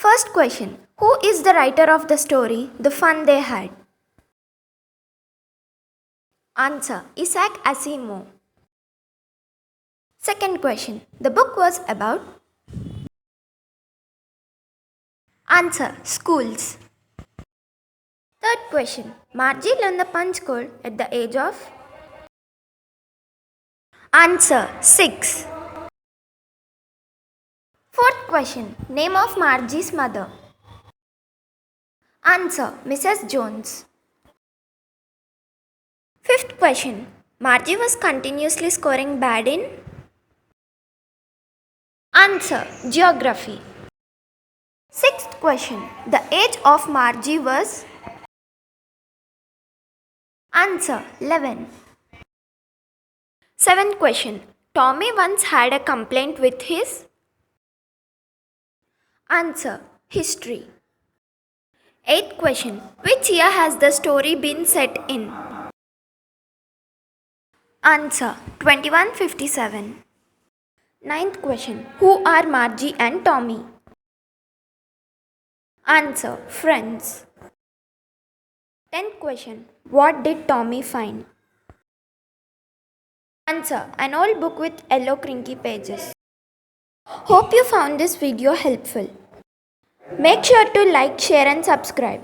First question. Who is the writer of the story, The Fun They Had? Answer. Isaac Asimov. Second question. The book was about? Answer. Schools. Third question. Margie learned the punch code at the age of? Answer. 6. Fourth question. Name of Margie's mother? Answer. Mrs. Jones. Fifth question. Margie was continuously scoring bad in? Answer. Geography. Sixth question. The age of Margie was? Answer. 11. Seventh question. Tommy once had a complaint with his? Answer. History. Eighth question. Which year has the story been set in? Answer. 2157. Ninth question. Who are Margie and Tommy? Answer. Friends. 10th question. What did Tommy find? Answer. An old book with yellow crinky pages. Hope you found this video helpful. Make sure to like, share and subscribe.